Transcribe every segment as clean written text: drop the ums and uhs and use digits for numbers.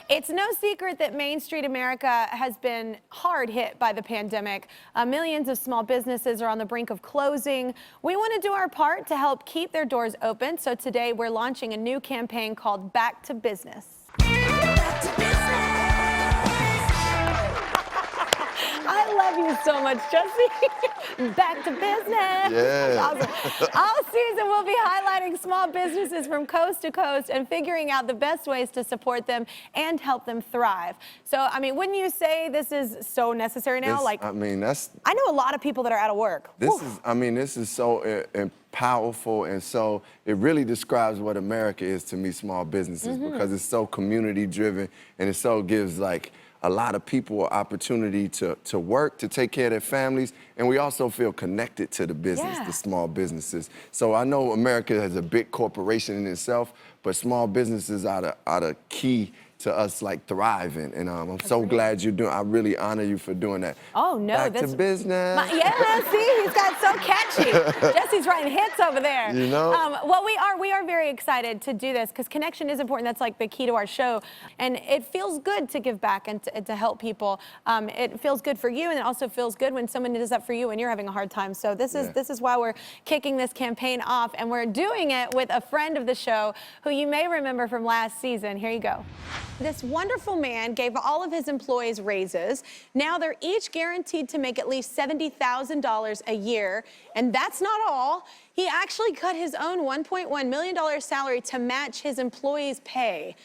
It's no secret that Main Street America has been hard hit by the pandemic. Millions of small businesses are on the brink of closing. We want to do our part to help keep their doors open. So today we're launching a new campaign called Back to Business. Back to Business. I love you so much, Jesse. Back to business. Yeah. Awesome. All season, we'll be highlighting small businesses from coast to coast and figuring out the best ways to support them and help them thrive. So, I mean, wouldn't you say this is so necessary now? I know a lot of people that are out of work. This is so powerful, and so it really describes what America is to me, small businesses, because it's so community driven, and it so gives like a lot of people an opportunity to work, to take care of their families, and we also feel connected to the business, the small businesses. So I know America has a big corporation in itself, but small businesses are the key to us like thriving, and I'm so glad you're doing. I really honor you for doing that. Oh no, Back to business. See, he's got so catchy. Jesse's writing hits over there. You know. Well, we are very excited to do this because connection is important. That's like the key to our show, and it feels good to give back and to help people. It feels good for you, and it also feels good when someone does that for you when you're having a hard time. So this is why we're kicking this campaign off, and we're doing it with a friend of the show who you may remember from last season. Here you go. This wonderful man gave all of his employees raises. Now they're each guaranteed to make at least $70,000 a year. And that's not all. He actually cut his own $1.1 million salary to match his employees' pay.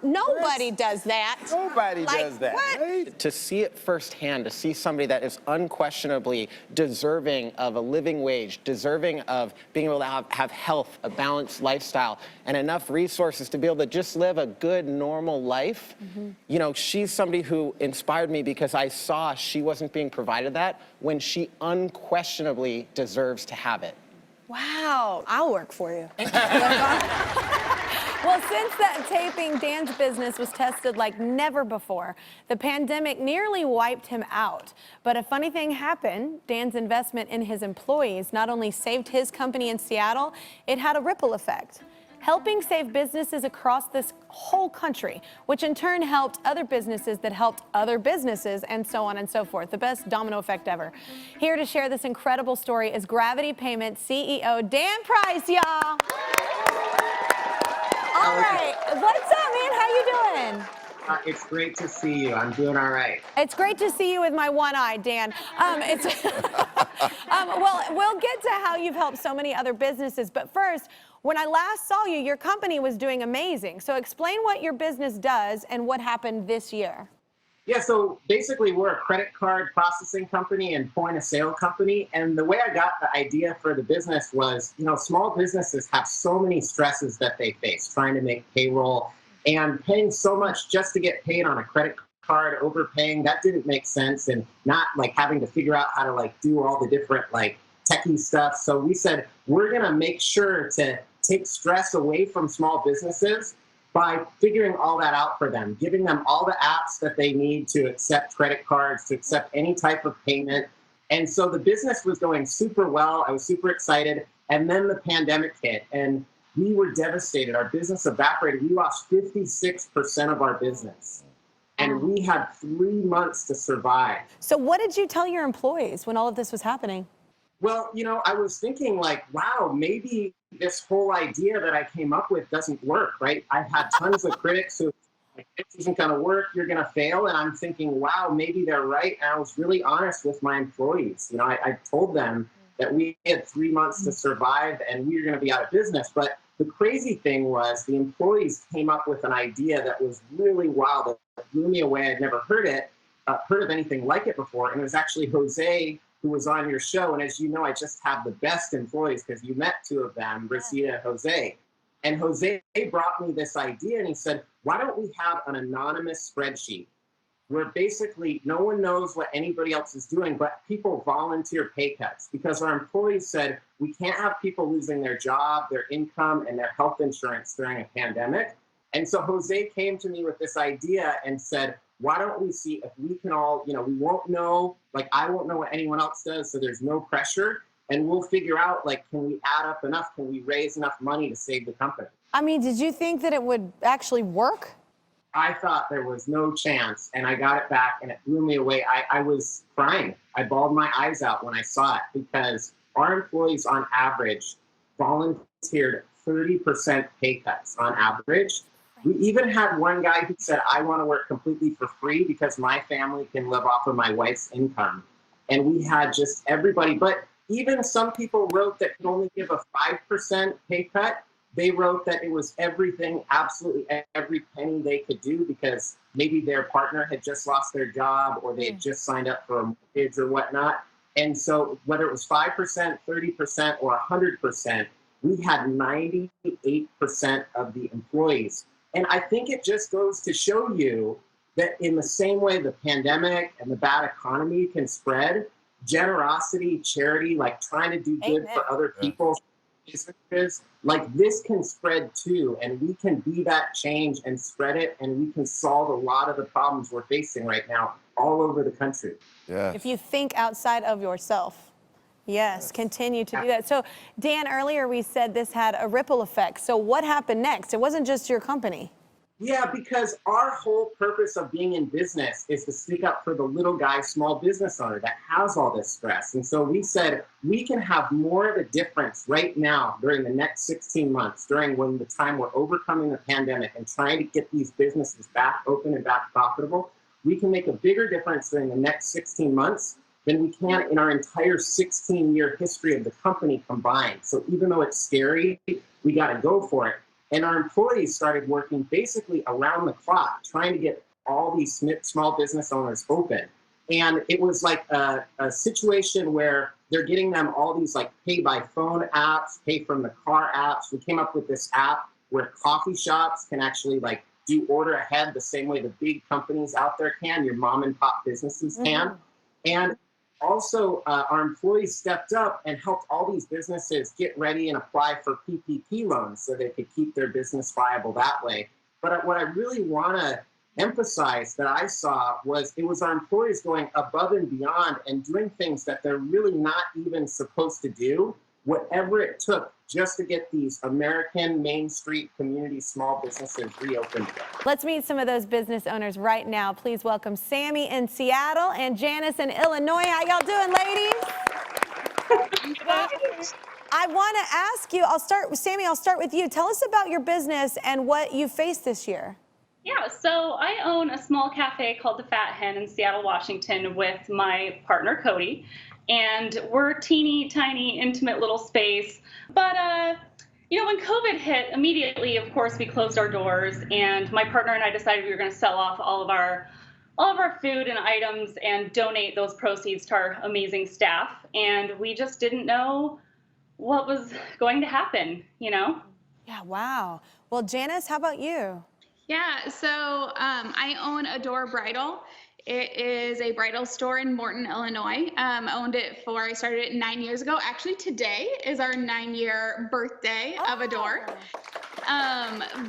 Nobody does that. Nobody does that. What? Right? To see it firsthand, to see somebody that is unquestionably deserving of a living wage, deserving of being able to have health, a balanced lifestyle, and enough resources to be able to just live a good, normal life. You know, she's somebody who inspired me because I saw she wasn't being provided that when she unquestionably deserves to have it. Wow, I'll work for you. Well, since that taping, Dan's business was tested like never before. The pandemic nearly wiped him out. But a funny thing happened. Dan's investment in his employees not only saved his company in Seattle, it had a ripple effect, helping save businesses across this whole country, which in turn helped other businesses that helped other businesses, and so on and so forth. The best domino effect ever. Here to share this incredible story is Gravity Payments CEO Dan Price, y'all. All right, what's up, man? How you doing? It's great to see you. I'm doing all right. It's great to see you with my one eye, Dan. Well, we'll get to how you've helped so many other businesses, but first, when I last saw you, your company was doing amazing. So explain what your business does and what happened this year. Yeah, so basically we're a credit card processing company and point of sale company. And the way I got the idea for the business was, you know, small businesses have so many stresses that they face, trying to make payroll and paying so much just to get paid on a credit card, overpaying, that didn't make sense. And not like having to figure out how to like do all the different like techie stuff. So we said, we're gonna make sure to take stress away from small businesses by figuring all that out for them, giving them all the apps that they need to accept credit cards, to accept any type of payment. And so the business was going super well. I was super excited. And then the pandemic hit and we were devastated. Our business evaporated. We lost 56% of our business. And we had 3 months to survive. So what did you tell your employees when all of this was happening? Well, you know, I was thinking like, wow, maybe this whole idea that I came up with doesn't work, right? I've had tons of critics who like, this isn't going to work, you're going to fail. And I'm thinking, wow, maybe they're right. And I was really honest with my employees. You know, I told them that we had 3 months to survive and we were going to be out of business. But the crazy thing was the employees came up with an idea that was really wild, that blew me away. I'd never heard of anything like it before. And it was actually Jose who was on your show. And as you know, I just have the best employees because you met two of them, Rosita and Jose. And Jose brought me this idea and he said, why don't we have an anonymous spreadsheet where basically no one knows what anybody else is doing, but people volunteer pay cuts because our employees said, we can't have people losing their job, their income, and their health insurance during a pandemic. And so Jose came to me with this idea and said, why don't we see if we can all, you know, we won't know, like I won't know what anyone else does, so there's no pressure. And we'll figure out, like, can we add up enough? Can we raise enough money to save the company? I mean, did you think that it would actually work? I thought there was no chance, and I got it back, and it blew me away. I was crying. I bawled my eyes out when I saw it because our employees, on average, volunteered 30% pay cuts on average. We even had one guy who said, I want to work completely for free because my family can live off of my wife's income. And we had just everybody, but even some people wrote that could only give a 5% pay cut. They wrote that it was everything, absolutely every penny they could do because maybe their partner had just lost their job or they had just signed up for a mortgage or whatnot. And so whether it was 5%, 30%, or 100%, we had 98% of the employees. And I think it just goes to show you that in the same way the pandemic and the bad economy can spread, generosity, charity, like trying to do good for other people, businesses, like this can spread too. And we can be that change and spread it. And we can solve a lot of the problems we're facing right now all over the country. Yeah. If you think outside of yourself. Yes, continue to do that. So, Dan, earlier we said this had a ripple effect. So what happened next? It wasn't just your company. Yeah, because our whole purpose of being in business is to stick up for the little guy, small business owner that has all this stress. And so we said we can have more of a difference right now during the next 16 months, during when the time we're overcoming the pandemic and trying to get these businesses back open and back profitable. We can make a bigger difference during the next 16 months than we can in our entire 16-year history of the company combined. So even though it's scary, we got to go for it. And our employees started working basically around the clock, trying to get all these small business owners open. And it was like a situation where they're getting them all these like pay by phone apps, pay from the car apps. We came up with this app where coffee shops can actually like do order ahead the same way the big companies out there can, your mom and pop businesses can. And also, our employees stepped up and helped all these businesses get ready and apply for PPP loans so they could keep their business viable that way. But what I really want to emphasize that I saw was it was our employees going above and beyond and doing things that they're really not even supposed to do, whatever it took just to get these American Main Street community small businesses reopened. Let's meet some of those business owners right now. Please welcome Sammy in Seattle and Janice in Illinois. How y'all doing, ladies? I want to ask you, Sammy, I'll start with you. Tell us about your business and what you faced this year. Yeah, so I own a small cafe called the Fat Hen in Seattle, Washington with my partner, Cody. And we're teeny tiny, intimate little space. But, when COVID hit, immediately, of course, we closed our doors. And my partner and I decided we were going to sell off all of our food and items and donate those proceeds to our amazing staff. And we just didn't know what was going to happen, Yeah, wow. Well, Janice, how about you? Yeah, so I own Adore Bridal. It is a bridal store in Morton, Illinois. I started it 9 years ago. Actually, today is our 9-year birthday of Adore.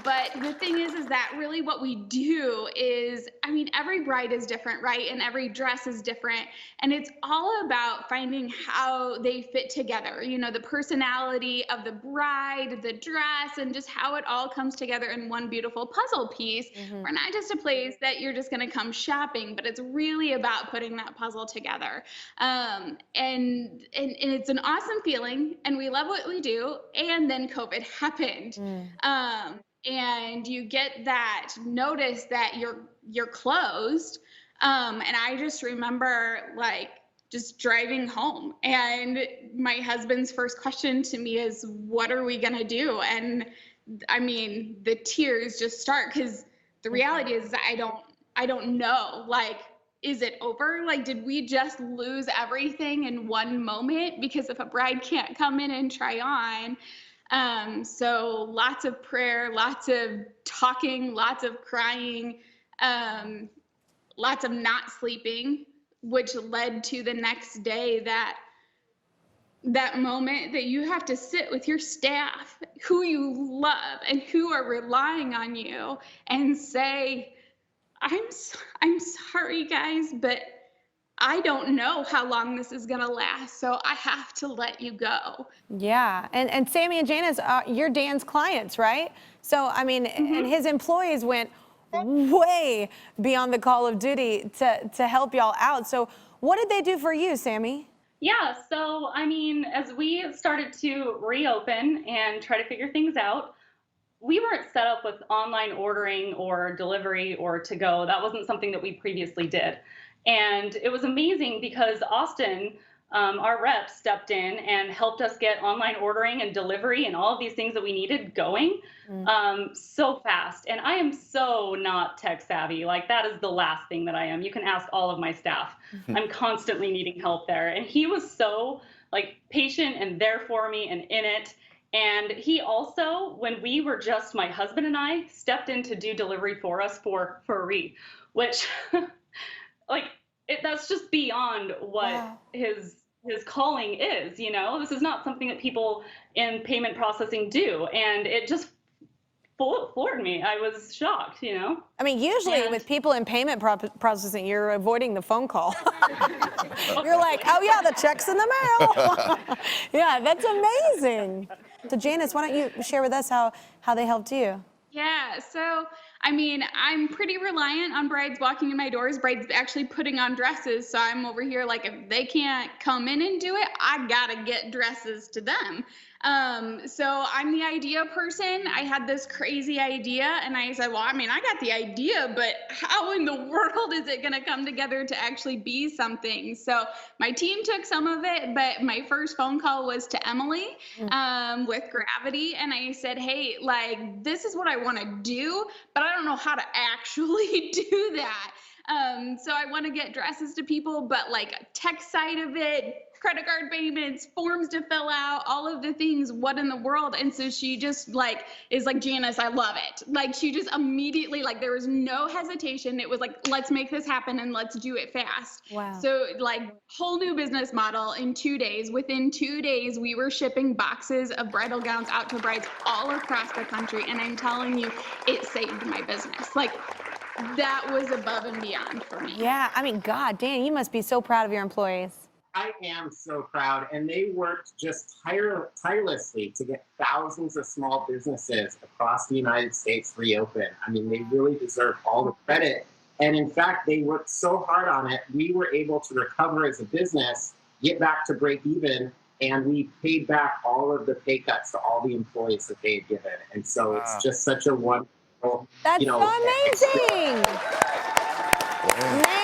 But the thing is that really what we do is, every bride is different, right? And every dress is different. And it's all about finding how they fit together, the personality of the bride, the dress, and just how it all comes together in one beautiful puzzle piece. We're not just a place that you're just going to come shopping, but it's really about putting that puzzle together. And it's an awesome feeling, and we love what we do. And then COVID happened. And you get that notice that you're closed. And I just remember just driving home, and my husband's first question to me is, what are we gonna do? And the tears just start, because the reality is I don't know, is it over? Did we just lose everything in one moment? Because if a bride can't come in and try on, so lots of prayer, lots of talking, lots of crying, lots of not sleeping, which led to the next day that moment that you have to sit with your staff who you love and who are relying on you and say, I'm sorry, guys, but I don't know how long this is going to last, so I have to let you go. Yeah, and Sammy and Janice, you're Dan's clients, right? So, and his employees went way beyond the call of duty to help y'all out. So what did they do for you, Sammy? Yeah, so I mean, as we started to reopen and try to figure things out, we weren't set up with online ordering or delivery or to go. That wasn't something that we previously did. And it was amazing because Austin, our rep, stepped in and helped us get online ordering and delivery and all of these things that we needed going so fast. And I am so not tech savvy. Like, that is the last thing that I am. You can ask all of my staff. I'm constantly needing help there. And he was so like patient and there for me and in it. And he also, when we were just my husband and I, stepped in to do delivery for us for free, which like that's just beyond what his calling is, you know? This is not something that people in payment processing do. And it just floored me. I was shocked, you know? I mean, usually with people in payment processing, you're avoiding the phone call. You're like, oh yeah, the check's in the mail. Yeah, that's amazing. So Janice, why don't you share with us how they helped you? Yeah, so I mean, I'm pretty reliant on brides walking in my doors, brides actually putting on dresses. So I'm over here like, if they can't come in and do it, I gotta get dresses to them. So I'm the idea person. I had this crazy idea and I said, well, I mean, I got the idea, but how in the world is it gonna come together to actually be something? So my team took some of it, but my first phone call was to Emily with Gravity. And I said, hey, like, this is what I wanna do, but I don't know how to actually do that. So I want to get dresses to people, but like tech side of it, credit card payments, forms to fill out, all of the things, what in the world? And so she just like is like, Janice, I love it. Like she just immediately, like there was no hesitation. It was like, let's make this happen and let's do it fast. Wow. So like whole new business model in 2 days. Within 2 days, we were shipping boxes of bridal gowns out to brides all across the country. And I'm telling you, it saved my business. Like that was above and beyond for me. Yeah, I mean, God, Dan, you must be so proud of your employees. I am so proud, and they worked just tirelessly to get thousands of small businesses across the United States reopened. I mean, they really deserve all the credit. And in fact, they worked so hard on it, we were able to recover as a business, get back to break even, and we paid back all of the pay cuts to all the employees that they had given. And so it's just such a wonderful, That's you know, so amazing. Man.